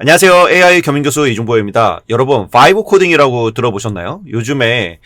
안녕하세요. AI 겸임교수 이중보입니다. 여러분, 바이브 코딩이라고 들어보셨나요? 요즘에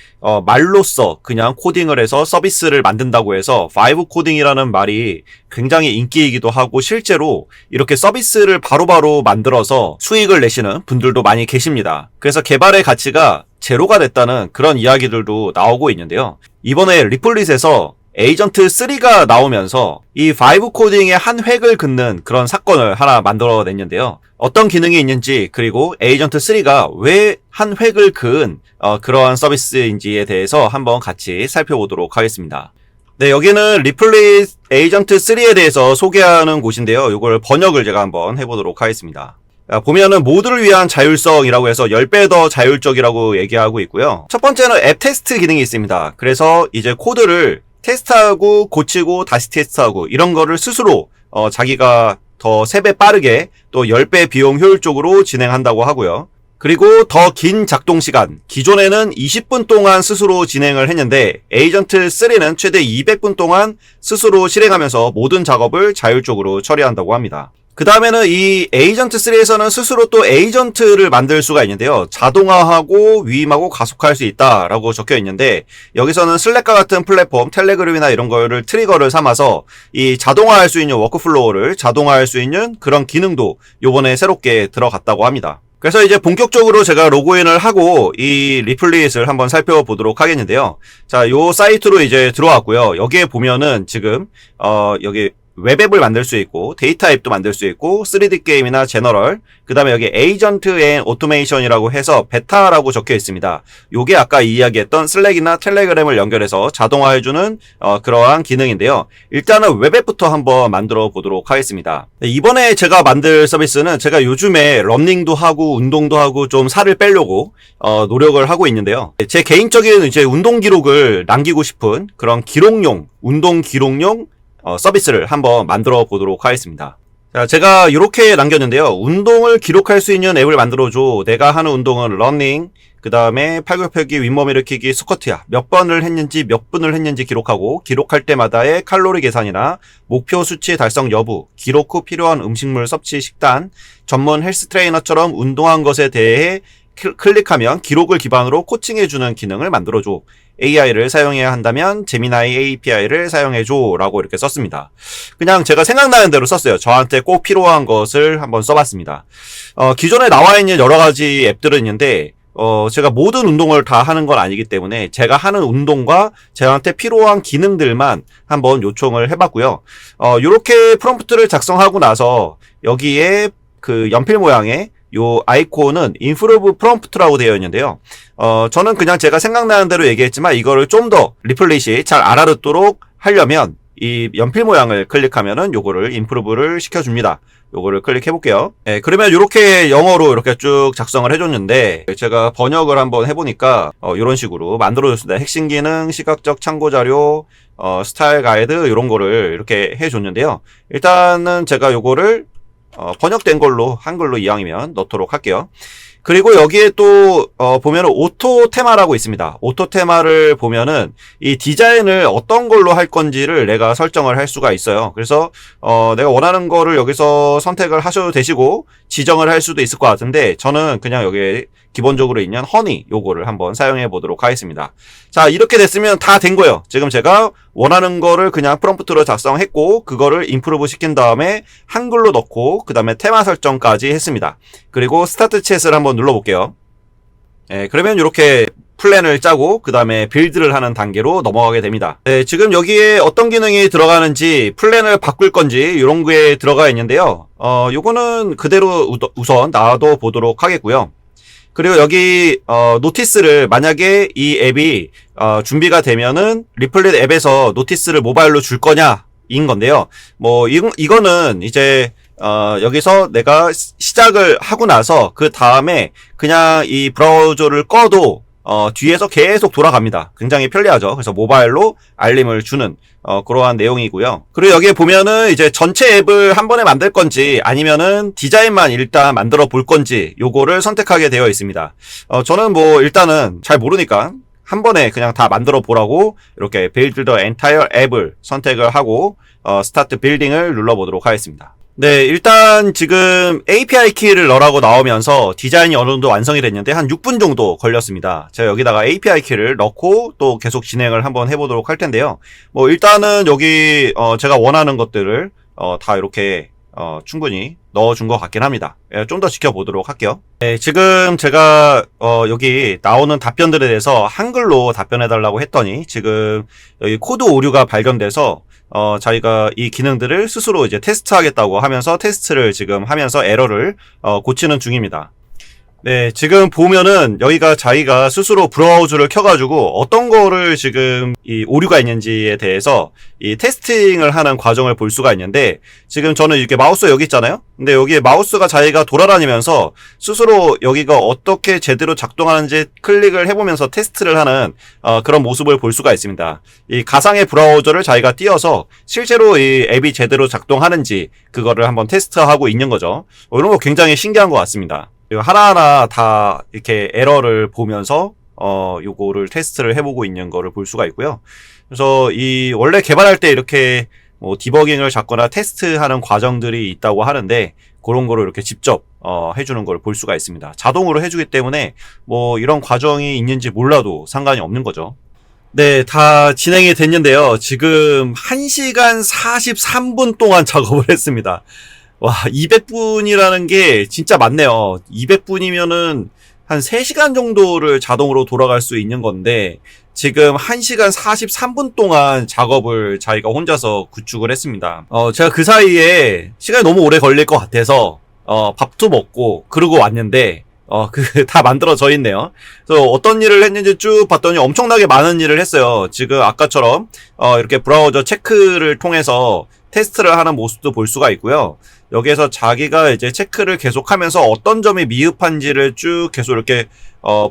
말로써 그냥 코딩을 해서 서비스를 만든다고 해서 바이브 코딩이라는 말이 굉장히 인기이기도 하고 실제로 이렇게 서비스를 바로바로 만들어서 수익을 내시는 분들도 많이 계십니다. 그래서 개발의 가치가 제로가 됐다는 그런 이야기들도 나오고 있는데요. 이번에 리플릿에서 에이전트 3가 나오면서 이 바이브 코딩의 한 획을 긋는 그런 사건을 하나 만들어냈는데요. 어떤 기능이 있는지 그리고 에이전트 3가 왜 한 획을 그은 그러한 서비스인지에 대해서 한번 같이 살펴보도록 하겠습니다. 네, 여기는 리플릿 에이전트 3에 대해서 소개하는 곳인데요. 이걸 번역을 제가 한번 해보도록 하겠습니다. 보면은 모두를 위한 자율성이라고 해서 10배 더 자율적이라고 얘기하고 있고요. 첫 번째는 앱 테스트 기능이 있습니다. 그래서 이제 코드를 테스트하고 고치고 다시 테스트하고 이런 거를 스스로 자기가 더 3배 빠르게 또 10배 비용 효율적으로 진행한다고 하고요. 그리고 더 긴 작동 시간, 기존에는 20분 동안 스스로 진행을 했는데 에이전트 3는 최대 200분 동안 스스로 실행하면서 모든 작업을 자율적으로 처리한다고 합니다. 그 다음에는 이 에이전트 3에서는 스스로 또 에이전트를 만들 수가 있는데요. 자동화하고 위임하고 가속화할 수 있다라고 적혀 있는데 여기서는 슬랙과 같은 플랫폼, 텔레그램이나 이런 거를 트리거를 삼아서 이 자동화할 수 있는 워크플로우를 자동화할 수 있는 그런 기능도 요번에 새롭게 들어갔다고 합니다. 그래서 이제 본격적으로 제가 로그인을 하고 이 리플릿을 한번 살펴보도록 하겠는데요. 자, 요 사이트로 이제 들어왔고요. 여기에 보면은 지금 여기 웹앱을 만들 수 있고 데이터 앱도 만들 수 있고 3D 게임이나 제너럴, 그 다음에 여기 에이전트 앤 오토메이션이라고 해서 베타라고 적혀 있습니다. 요게 아까 이야기했던 슬랙이나 텔레그램을 연결해서 자동화해주는 그러한 기능인데요. 일단은 웹앱부터 한번 만들어 보도록 하겠습니다. 네, 이번에 제가 만들 서비스는 제가 요즘에 러닝도 하고 운동도 하고 좀 살을 빼려고 노력을 하고 있는데요. 제 개인적인 이제 운동 기록을 남기고 싶은 그런 기록용, 운동 기록용 서비스를 한번 만들어 보도록 하겠습니다. 자, 제가 이렇게 남겼는데요. 운동을 기록할 수 있는 앱을 만들어줘. 내가 하는 운동은 러닝, 그 다음에 팔굽혀펴기, 윗몸 일으키기, 스쿼트야. 몇 번을 했는지, 몇 분을 했는지 기록하고, 기록할 때마다의 칼로리 계산이나 목표 수치 달성 여부, 기록 후 필요한 음식물 섭취 식단, 전문 헬스 트레이너처럼 운동한 것에 대해 클릭하면 기록을 기반으로 코칭해주는 기능을 만들어줘. AI를 사용해야 한다면 제미나이 API를 사용해줘 라고 이렇게 썼습니다. 그냥 제가 생각나는 대로 썼어요. 저한테 꼭 필요한 것을 한번 써봤습니다. 기존에 나와 있는 여러 가지 앱들은 있는데 제가 모든 운동을 다 하는 건 아니기 때문에 제가 하는 운동과 저한테 필요한 기능들만 한번 요청을 해봤고요. 요렇게 프롬프트를 작성하고 나서 여기에 그 연필 모양의 요 아이콘은 improve prompt라고 되어 있는데요. 저는 그냥 제가 생각나는 대로 얘기했지만 이거를 좀 더 리플릿이 잘 알아듣도록 하려면 이 연필 모양을 클릭하면은 요거를 improve를 시켜줍니다. 요거를 클릭해 볼게요. 네, 그러면 이렇게 영어로 이렇게 쭉 작성을 해줬는데 제가 번역을 한번 해보니까 이런 식으로 만들어줬습니다. 핵심 기능, 시각적 참고 자료, 스타일 가이드 이런 거를 이렇게 해줬는데요. 일단은 제가 요거를 번역된 걸로 한글로 이왕이면 넣도록 할게요. 그리고 여기에 또 보면은 오토 테마라고 있습니다. 오토 테마를 보면은 이 디자인을 어떤 걸로 할 건지를 내가 설정을 할 수가 있어요. 그래서 내가 원하는 거를 여기서 선택을 하셔도 되시고 지정을 할 수도 있을 것 같은데 저는 그냥 여기에 기본적으로 있는 허니 요거를 한번 사용해 보도록 하겠습니다. 자, 이렇게 됐으면 다 된 거예요. 지금 제가 원하는 거를 그냥 프롬프트로 작성했고 그거를 임프루브 시킨 다음에 한글로 넣고 그 다음에 테마 설정까지 했습니다. 그리고 스타트 챗을 한번 눌러볼게요. 네, 그러면 이렇게 플랜을 짜고 그 다음에 빌드를 하는 단계로 넘어가게 됩니다. 네, 지금 여기에 어떤 기능이 들어가는지 플랜을 바꿀 건지 이런 게 들어가 있는데요. 요거는 그대로 우선 놔둬 보도록 하겠고요. 그리고 여기 노티스를 만약에 이 앱이 준비가 되면은 리플릿 앱에서 노티스를 모바일로 줄 거냐 인 건데요. 뭐 이거는 이제 여기서 내가 시작을 하고 나서 그 다음에 그냥 이 브라우저를 꺼도 뒤에서 계속 돌아갑니다. 굉장히 편리하죠. 그래서 모바일로 알림을 주는 그러한 내용이고요. 그리고 여기에 보면은 이제 전체 앱을 한 번에 만들 건지 아니면은 디자인만 일단 만들어 볼 건지 요거를 선택하게 되어 있습니다. 저는 뭐 일단은 잘 모르니까 한 번에 그냥 다 만들어 보라고 이렇게 Build the entire 앱을 선택을 하고 스타트 빌딩을 눌러 보도록 하겠습니다. 네, 일단 지금 API 키를 넣으라고 나오면서 디자인이 어느 정도 완성이 됐는데 한 6분 정도 걸렸습니다. 제가 여기다가 API 키를 넣고 또 계속 진행을 한번 해보도록 할 텐데요. 뭐 일단은 여기 제가 원하는 것들을 다 이렇게 충분히 넣어준 것 같긴 합니다. 예, 좀 더 지켜보도록 할게요. 네, 지금 제가 여기 나오는 답변들에 대해서 한글로 답변해달라고 했더니 지금 여기 코드 오류가 발견돼서 자기가 이 기능들을 스스로 이제 테스트하겠다고 하면서 테스트를 지금 하면서 에러를 고치는 중입니다. 네, 지금 보면은 여기가 자기가 스스로 브라우저를 켜가지고 어떤 거를 지금 이 오류가 있는지에 대해서 이 테스팅을 하는 과정을 볼 수가 있는데, 지금 저는 이렇게 마우스 여기 있잖아요? 근데 여기에 마우스가 자기가 돌아다니면서 스스로 여기가 어떻게 제대로 작동하는지 클릭을 해보면서 테스트를 하는 그런 모습을 볼 수가 있습니다. 이 가상의 브라우저를 자기가 띄워서 실제로 이 앱이 제대로 작동하는지 그거를 한번 테스트하고 있는 거죠. 이런 거 굉장히 신기한 것 같습니다. 하나하나 다 이렇게 에러를 보면서 요거를 테스트를 해보고 있는 거를 볼 수가 있고요. 그래서 이 원래 개발할 때 이렇게 뭐 디버깅을 잡거나 테스트하는 과정들이 있다고 하는데, 그런 거를 이렇게 직접 해주는 걸 볼 수가 있습니다. 자동으로 해주기 때문에 뭐 이런 과정이 있는지 몰라도 상관이 없는 거죠. 네, 다 진행이 됐는데요. 지금 1시간 43분 동안 작업을 했습니다. 와, 200분이라는 게 진짜 많네요. 200분이면은 한 3시간 정도를 자동으로 돌아갈 수 있는 건데, 지금 1시간 43분 동안 작업을 자기가 혼자서 구축을 했습니다. 제가 그 사이에 시간이 너무 오래 걸릴 것 같아서, 밥도 먹고, 그러고 왔는데, 다 만들어져 있네요. 그래서 어떤 일을 했는지 쭉 봤더니 엄청나게 많은 일을 했어요. 지금 아까처럼, 이렇게 브라우저 체크를 통해서 테스트를 하는 모습도 볼 수가 있고요. 여기에서 자기가 이제 체크를 계속하면서 어떤 점이 미흡한지를 쭉 계속 이렇게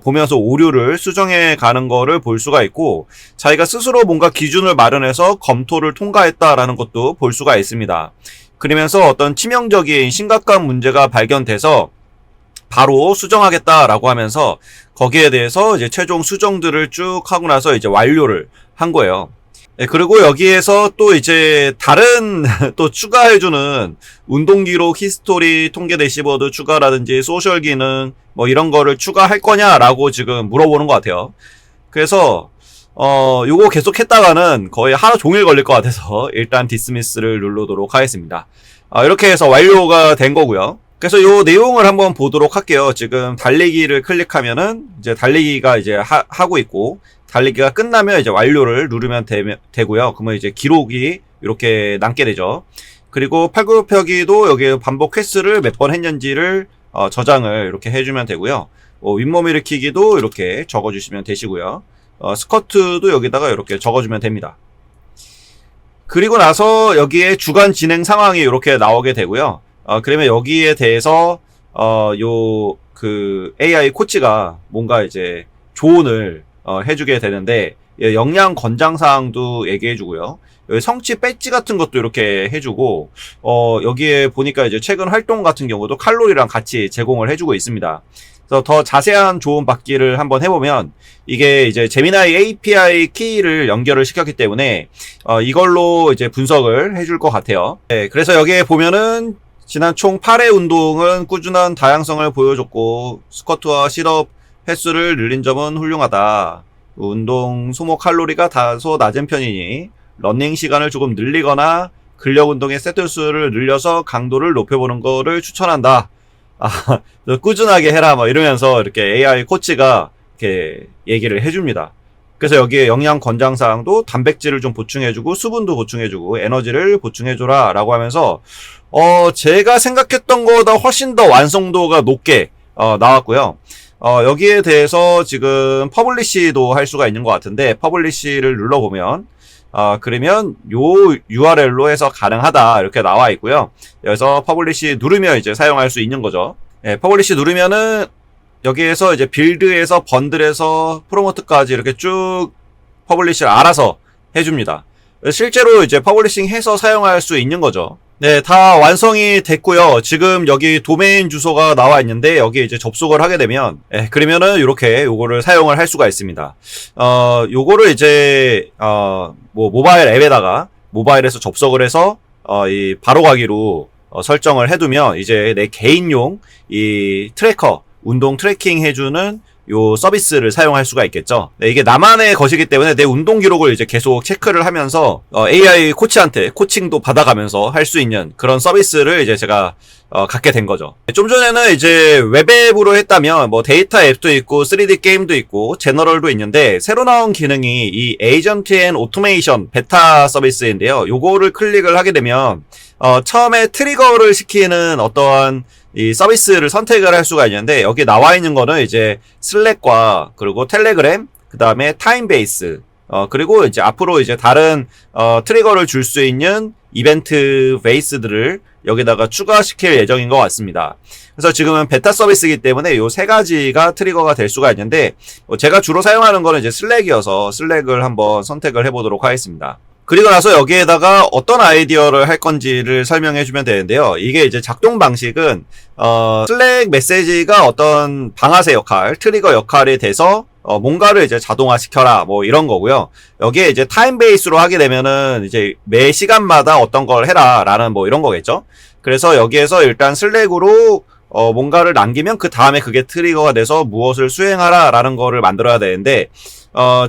보면서 오류를 수정해 가는 거를 볼 수가 있고, 자기가 스스로 뭔가 기준을 마련해서 검토를 통과했다라는 것도 볼 수가 있습니다. 그러면서 어떤 치명적인 심각한 문제가 발견돼서 바로 수정하겠다라고 하면서 거기에 대해서 이제 최종 수정들을 쭉 하고 나서 이제 완료를 한 거예요. 네, 그리고 여기에서 또 이제 다른 또 추가해주는 운동 기록, 히스토리, 통계 대시보드 추가라든지 소셜 기능 뭐 이런 거를 추가할 거냐라고 지금 물어보는 것 같아요. 그래서 요거 계속 했다가는 거의 하루 종일 걸릴 것 같아서 일단 디스미스를 누르도록 하겠습니다. 이렇게 해서 완료가 된 거고요. 그래서 요 내용을 한번 보도록 할게요. 지금 달리기를 클릭하면은 이제 달리기가 이제 하고 있고, 달리기가 끝나면 이제 완료를 누르면 되고요. 그러면 이제 기록이 이렇게 남게 되죠. 그리고 팔굽혀펴기도 여기 반복 횟수를 몇 번 했는지를 저장을 이렇게 해주면 되고요. 윗몸 일으키기도 이렇게 적어주시면 되시고요. 스쿼트도 여기다가 이렇게 적어주면 됩니다. 그리고 나서 여기에 주간 진행 상황이 이렇게 나오게 되고요. 그러면 여기에 대해서 AI 코치가 뭔가 이제 조언을 해주게 되는데, 역량 권장 사항도 얘기해주고요. 성취 배지 같은 것도 이렇게 해주고, 여기에 보니까 이제 최근 활동 같은 경우도 칼로리랑 같이 제공을 해주고 있습니다. 그래서 더 자세한 조언 받기를 한번 해보면, 이게 이제 제미나이 API 키를 연결을 시켰기 때문에 이걸로 이제 분석을 해줄 것 같아요. 네, 그래서 여기에 보면은 지난 총 8회 운동은 꾸준한 다양성을 보여줬고, 스쿼트와 싯업 횟수를 늘린 점은 훌륭하다. 운동 소모 칼로리가 다소 낮은 편이니 러닝 시간을 조금 늘리거나 근력 운동의 세트 수를 늘려서 강도를 높여보는 거를 추천한다. 꾸준하게 해라 뭐 이러면서 이렇게 AI 코치가 이렇게 얘기를 해줍니다. 그래서 여기에 영양 권장 사항도 단백질을 좀 보충해주고 수분도 보충해주고 에너지를 보충해줘라 라고 하면서 제가 생각했던 거보다 훨씬 더 완성도가 높게 나왔고요. 여기에 대해서 지금 퍼블리시도 할 수가 있는 것 같은데, 퍼블리시를 눌러보면 그러면 요 URL로 해서 가능하다 이렇게 나와 있고요. 여기서 퍼블리시 누르면 이제 사용할 수 있는 거죠. 네, 퍼블리시 누르면은 여기에서 이제 빌드에서 번들에서 프로모트까지 이렇게 쭉 퍼블리시를 알아서 해줍니다. 실제로 이제 퍼블리싱 해서 사용할 수 있는 거죠. 네, 다 완성이 됐고요. 지금 여기 도메인 주소가 나와 있는데 여기에 이제 접속을 하게 되면, 그러면은 이렇게 요거를 사용을 할 수가 있습니다. 요거를 이제 뭐 모바일 앱에다가 모바일에서 접속을 해서 이 바로 가기로 설정을 해두면 이제 내 개인용 이 트래커, 운동 트래킹 해주는 요 서비스를 사용할 수가 있겠죠. 네, 이게 나만의 것이기 때문에 내 운동 기록을 이제 계속 체크를 하면서 AI 코치한테 코칭도 받아가면서 할 수 있는 그런 서비스를 이제 제가 갖게 된 거죠. 좀 전에는 이제 웹앱으로 했다면 뭐 데이터 앱도 있고 3D 게임도 있고 제너럴도 있는데 새로 나온 기능이 이 에이전트 앤 오토메이션 베타 서비스인데요. 요거를 클릭을 하게 되면 처음에 트리거를 시키는 어떠한 이 서비스를 선택을 할 수가 있는데 여기 나와 있는 거는 이제 슬랙과 그리고 텔레그램 그 다음에 타임베이스 그리고 이제 앞으로 이제 다른 트리거를 줄 수 있는 이벤트 베이스들을 여기다가 추가시킬 예정인 것 같습니다. 그래서 지금은 베타 서비스이기 때문에 요 세 가지가 트리거가 될 수가 있는데 제가 주로 사용하는 거는 이제 슬랙이어서 슬랙을 한번 선택을 해보도록 하겠습니다. 그리고 나서 여기에다가 어떤 아이디어를 할 건지를 설명해 주면 되는데요. 이게 이제 작동 방식은 슬랙 메시지가 어떤 방아쇠 역할, 트리거 역할이 돼서 뭔가를 이제 자동화 시켜라 뭐 이런 거고요. 여기에 이제 타임 베이스로 하게 되면은 이제 매 시간마다 어떤 걸 해라 라는 뭐 이런 거겠죠. 그래서 여기에서 일단 슬랙으로 뭔가를 남기면 그 다음에 그게 트리거가 돼서 무엇을 수행하라 라는 거를 만들어야 되는데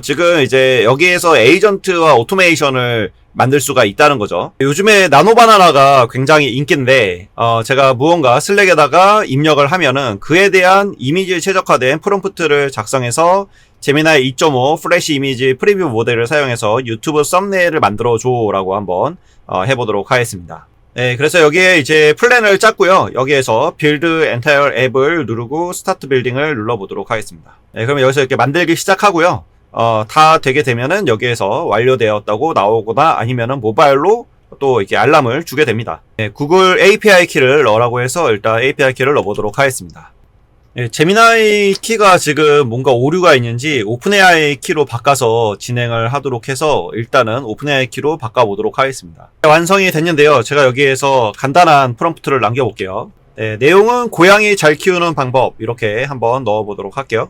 지금 이제 여기에서 에이전트와 오토메이션을 만들 수가 있다는 거죠. 요즘에 나노바나나가 굉장히 인기인데 제가 무언가 슬랙에다가 입력을 하면은 그에 대한 이미지 최적화된 프롬프트를 작성해서 제미나이 2.5 플래시 이미지 프리뷰 모델을 사용해서 유튜브 썸네일을 만들어 줘 라고 한번 해보도록 하겠습니다. 네, 그래서 여기에 이제 플랜을 짰고요. 여기에서 빌드 엔타이어 앱을 누르고 스타트 빌딩을 눌러보도록 하겠습니다. 네, 그러면 여기서 이렇게 만들기 시작하고요. 다 되게 되면은 여기에서 완료되었다고 나오거나 아니면은 모바일로 또 이렇게 알람을 주게 됩니다. 네, 구글 API 키를 넣으라고 해서 일단 API 키를 넣어보도록 하겠습니다. 네, 제미나이 키가 지금 뭔가 오류가 있는지 오픈 AI 키로 바꿔서 진행을 하도록 해서 일단은 오픈 AI 키로 바꿔보도록 하겠습니다. 네, 완성이 됐는데요. 제가 여기에서 간단한 프롬프트를 남겨볼게요. 네, 내용은 고양이 잘 키우는 방법 이렇게 한번 넣어보도록 할게요.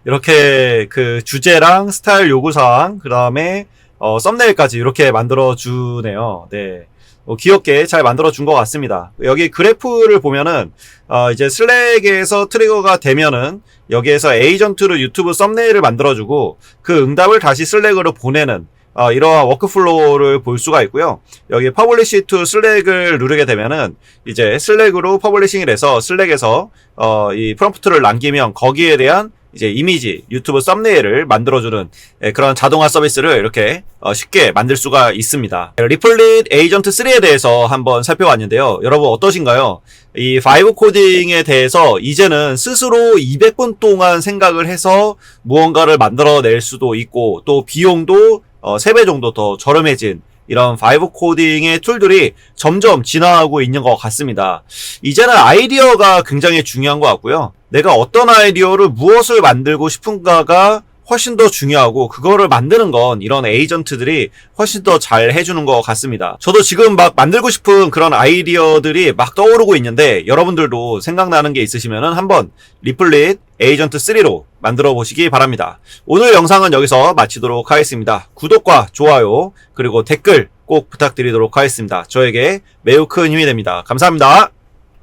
이렇게 그 주제랑 스타일 요구사항 그 다음에 썸네일까지 이렇게 만들어 주네요. 네, 귀엽게 잘 만들어 준 것 같습니다. 여기 그래프를 보면은 이제 슬랙에서 트리거가 되면은 여기에서 에이전트로 유튜브 썸네일을 만들어 주고 그 응답을 다시 슬랙으로 보내는 이러한 워크플로우를 볼 수가 있고요. 여기 퍼블리시 투 슬랙을 누르게 되면은 이제 슬랙으로 퍼블리싱을 해서 슬랙에서 이 프롬프트를 남기면 거기에 대한 이제 이미지 유튜브 썸네일을 만들어주는 그런 자동화 서비스를 이렇게 쉽게 만들 수가 있습니다. 리플릿 에이전트 3에 대해서 한번 살펴봤는데요. 여러분 어떠신가요? 이 바이브 코딩에 대해서 이제는 스스로 200분 동안 생각을 해서 무언가를 만들어낼 수도 있고 또 비용도 3배 정도 더 저렴해진 이런 바이브 코딩의 툴들이 점점 진화하고 있는 것 같습니다. 이제는 아이디어가 굉장히 중요한 것 같고요. 내가 어떤 아이디어를 무엇을 만들고 싶은가가 훨씬 더 중요하고 그거를 만드는 건 이런 에이전트들이 훨씬 더 잘 해주는 것 같습니다. 저도 지금 막 만들고 싶은 그런 아이디어들이 막 떠오르고 있는데 여러분들도 생각나는 게 있으시면 한번 리플릿 에이전트 3로 만들어 보시기 바랍니다. 오늘 영상은 여기서 마치도록 하겠습니다. 구독과 좋아요 그리고 댓글 꼭 부탁드리도록 하겠습니다. 저에게 매우 큰 힘이 됩니다. 감사합니다.